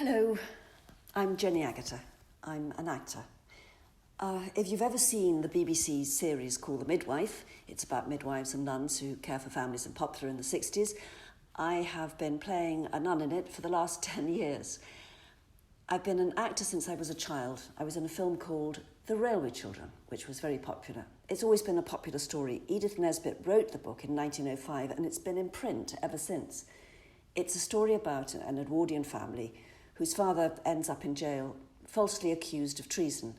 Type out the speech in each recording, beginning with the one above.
Hello, I'm Jenny Agutter. I'm an actor. If you've ever seen the BBC series called The Midwife, it's about midwives and nuns who care for families and popular in the 60s. I have been playing a nun in it for the last 10 years. I've been an actor since I was a child. I was in a film called The Railway Children, which was very popular. It's always been a popular story. Edith Nesbit wrote the book in 1905 and it's been in print ever since. It's a story about an Edwardian family whose father ends up in jail, falsely accused of treason.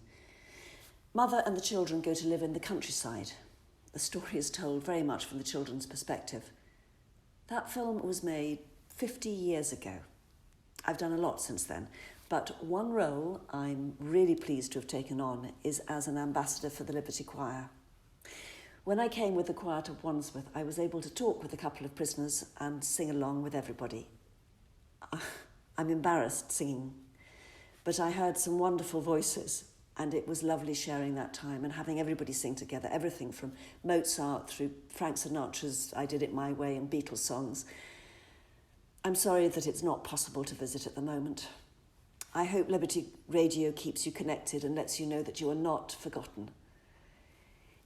Mother and the children go to live in the countryside. The story is told very much from the children's perspective. That film was made 50 years ago. I've done a lot since then, but one role I'm really pleased to have taken on is as an ambassador for the Liberty Choir. When I came with the choir to Wandsworth, I was able to talk with a couple of prisoners and sing along with everybody. I'm embarrassed singing, but I heard some wonderful voices and it was lovely sharing that time and having everybody sing together, everything from Mozart through Frank Sinatra's I Did It My Way and Beatles songs. I'm sorry that it's not possible to visit at the moment. I hope Liberty Radio keeps you connected and lets you know that you are not forgotten.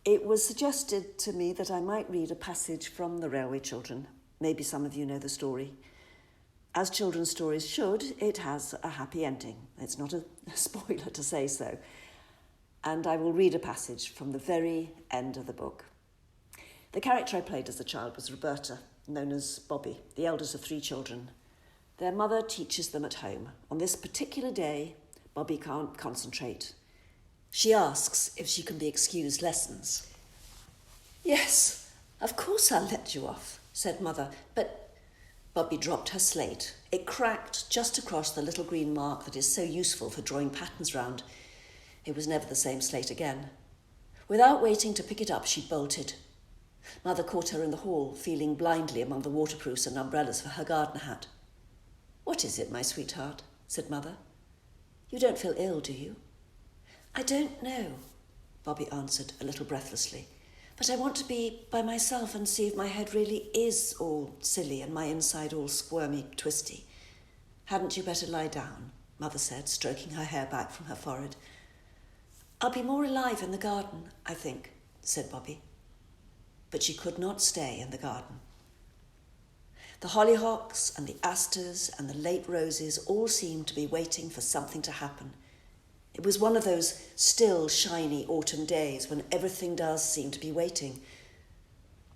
It was suggested to me that I might read a passage from The Railway Children. Maybe some of you know the story. As children's stories should, it has a happy ending. It's not a spoiler to say so. And I will read a passage from the very end of the book. The character I played as a child was Roberta, known as Bobbie, the eldest of 3 children. Their mother teaches them at home. On this particular day, Bobbie can't concentrate. She asks if she can be excused lessons. "Yes, of course I'll let you off," said Mother, but Bobbie dropped her slate. It cracked just across the little green mark that is so useful for drawing patterns round. It was never the same slate again. Without waiting to pick it up, she bolted. Mother caught her in the hall, feeling blindly among the waterproofs and umbrellas for her garden hat. "What is it, my sweetheart?" said Mother. "You don't feel ill, do you?" "I don't know," Bobbie answered a little breathlessly. "But I want to be by myself and see if my head really is all silly and my inside all squirmy, twisty." "Hadn't you better lie down?" Mother said, stroking her hair back from her forehead. "I'll be more alive in the garden, I think," said Bobbie. But she could not stay in the garden. The hollyhocks and the asters and the late roses all seemed to be waiting for something to happen. It was one of those still, shiny autumn days when everything does seem to be waiting.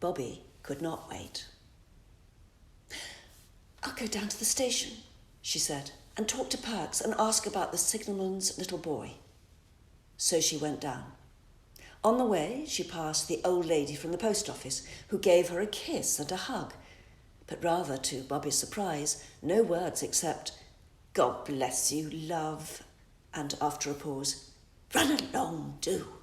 Bobbie could not wait. "I'll go down to the station," she said, "and talk to Perks and ask about the signalman's little boy." So she went down. On the way, she passed the old lady from the post office, who gave her a kiss and a hug, but rather to Bobbie's surprise, no words except, "God bless you, love," and after a pause, "Run along, do."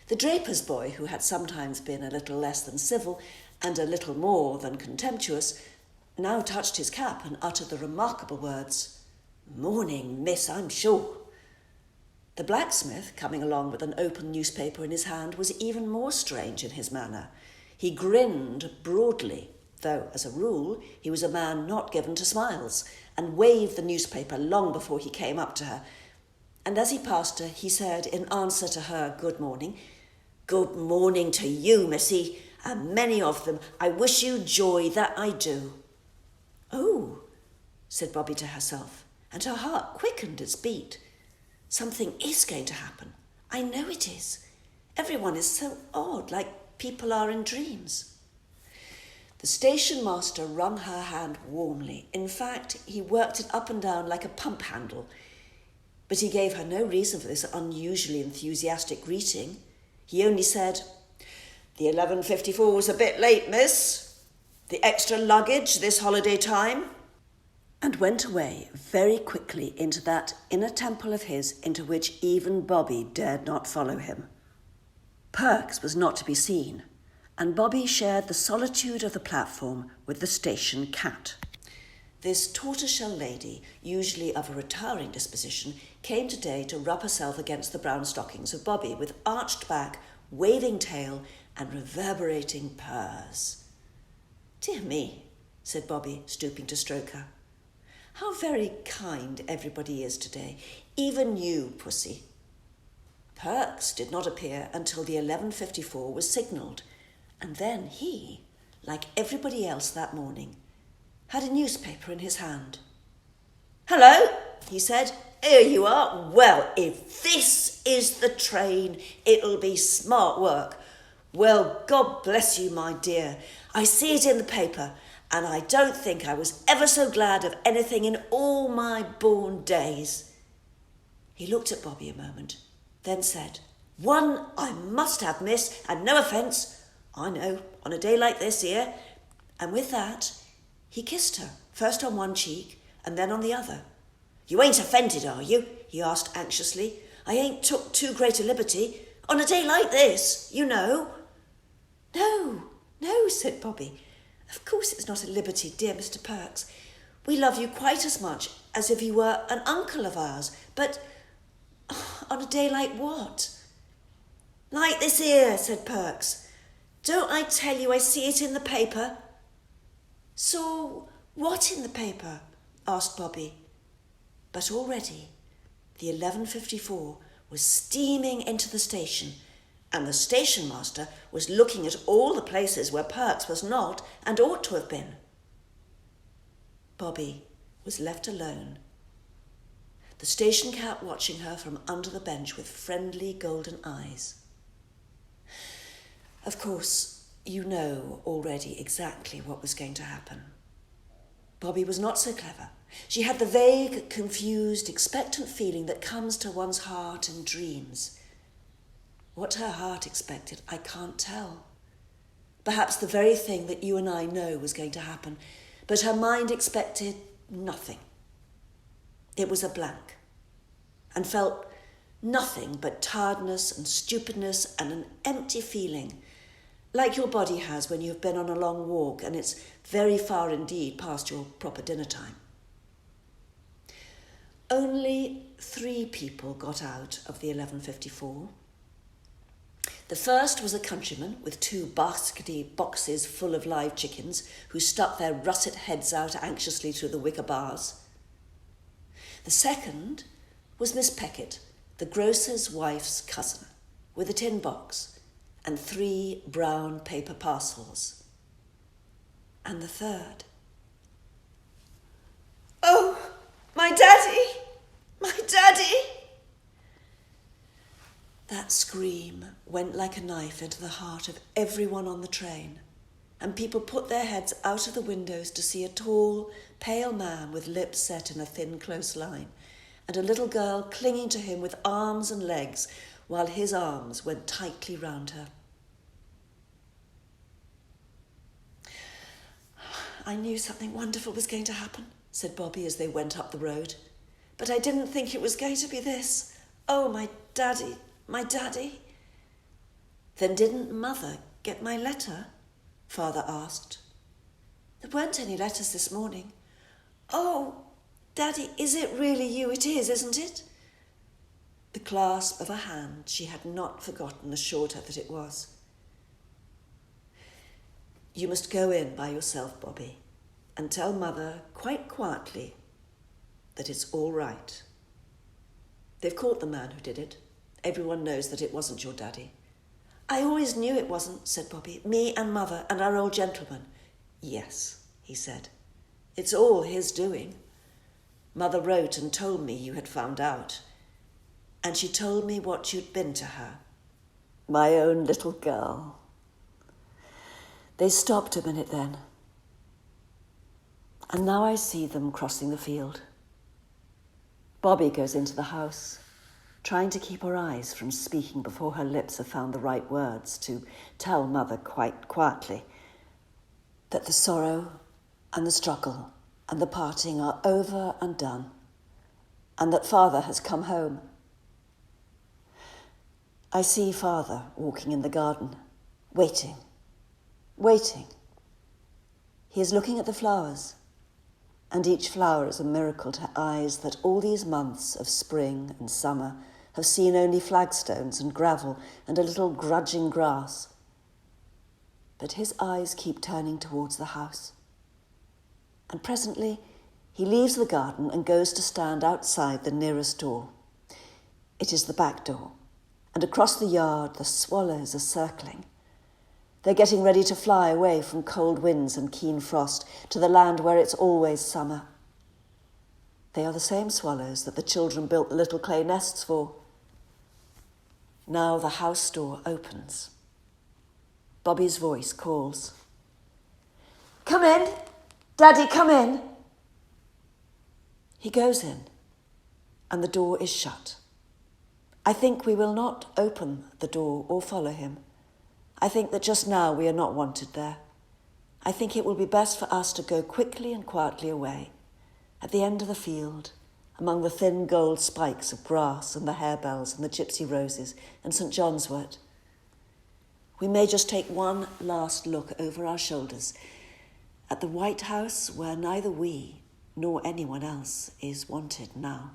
The draper's boy, who had sometimes been a little less than civil and a little more than contemptuous, now touched his cap and uttered the remarkable words, "Morning, miss, I'm sure." The blacksmith, coming along with an open newspaper in his hand, was even more strange in his manner. He grinned broadly, though, as a rule, he was a man not given to smiles, and waved the newspaper long before he came up to her. And as he passed her, he said, in answer to her good morning, "Good morning to you, missy, and many of them. I wish you joy, that I do." "Oh," said Bobbie to herself, and her heart quickened its beat. "Something is going to happen. I know it is. Everyone is so odd, like people are in dreams." The station master wrung her hand warmly. In fact, he worked it up and down like a pump handle. But he gave her no reason for this unusually enthusiastic greeting. He only said, "The 11:54 was a bit late, miss. The extra luggage this holiday time?" and went away very quickly into that inner temple of his into which even Bobbie dared not follow him. Perks was not to be seen, and Bobbie shared the solitude of the platform with the station cat. This tortoiseshell lady, usually of a retiring disposition, came today to rub herself against the brown stockings of Bobbie with arched back, waving tail, and reverberating purrs. "Dear me," said Bobbie, stooping to stroke her. How very kind everybody is today. Even you, Pussy. Perks did not appear until the 11:54 was signalled, and then he, like everybody else that morning, had a newspaper in his hand. "Hello," he said. "Here you are. Well, if this is the train, it'll be smart work. Well, God bless you, my dear. I see it in the paper, and I don't think I was ever so glad of anything in all my born days." He looked at Bobbie a moment, then said, "One I must have, miss, and no offence, I know, on a day like this here." And with that, he kissed her, first on one cheek and then on the other. "You ain't offended, are you?" he asked anxiously. "I ain't took too great a liberty. On a day like this, you know." No, said Bobbie. "Of course it's not a liberty, dear Mr. Perks. We love you quite as much as if you were an uncle of ours. But on a day like what?" "Like this here," said Perks. "Don't I tell you I see it in the paper?" "So what in the paper?" asked Bobbie. But already the 11:54 was steaming into the station, and the station master was looking at all the places where Perks was not and ought to have been. Bobbie was left alone, the station cat watching her from under the bench with friendly golden eyes. Of course, you know already exactly what was going to happen. Bobbie was not so clever. She had the vague, confused, expectant feeling that comes to one's heart in dreams. What her heart expected, I can't tell. Perhaps the very thing that you and I know was going to happen, but her mind expected nothing. It was a blank, and felt nothing but tiredness and stupidness and an empty feeling, like your body has when you've been on a long walk and it's very far indeed past your proper dinner time. Only 3 people got out of the 11:54. The first was a countryman with 2 baskety boxes full of live chickens who stuck their russet heads out anxiously through the wicker bars. The second was Miss Peckett, the grocer's wife's cousin, with a tin box and 3 brown paper parcels. And the third. "Oh, my daddy! My daddy!" That scream went like a knife into the heart of everyone on the train, and people put their heads out of the windows to see a tall, pale man with lips set in a thin, close line, and a little girl clinging to him with arms and legs, while his arms went tightly round her. "I knew something wonderful was going to happen," said Bobbie as they went up the road. "But I didn't think it was going to be this. Oh, my daddy, my daddy." "Then didn't Mother get my letter?" Father asked. "There weren't any letters this morning." "Oh, Daddy, is it really you? It is, isn't it?" The clasp of a hand she had not forgotten assured her that it was. "You must go in by yourself, Bobbie, and tell Mother quite quietly that it's all right. They've caught the man who did it. Everyone knows that it wasn't your daddy." "I always knew it wasn't," said Bobbie. "Me and Mother and our old gentleman." "Yes," he said. "It's all his doing. Mother wrote and told me you had found out, and she told me what you'd been to her. My own little girl." They stopped a minute then, and now I see them crossing the field. Bobbie goes into the house, trying to keep her eyes from speaking before her lips have found the right words to tell Mother quite quietly that the sorrow and the struggle and the parting are over and done, and that Father has come home. I see Father walking in the garden, waiting. He is looking at the flowers, and each flower is a miracle to eyes that all these months of spring and summer have seen only flagstones and gravel and a little grudging grass. But his eyes keep turning towards the house, and presently He leaves the garden and goes to stand outside the nearest door. It is the back door, and across the yard the swallows are circling. They're getting ready to fly away from cold winds and keen frost to the land where it's always summer. They are the same swallows that the children built the little clay nests for. Now the house door opens. Bobbie's voice calls. "Come in! Daddy, come in!" He goes in, and the door is shut. I think we will not open the door or follow him. I think that just now we are not wanted there. I think it will be best for us to go quickly and quietly away, at the end of the field, among the thin gold spikes of grass and the harebells and the gypsy roses and St. John's wort. We may just take one last look over our shoulders at the White House where neither we nor anyone else is wanted now.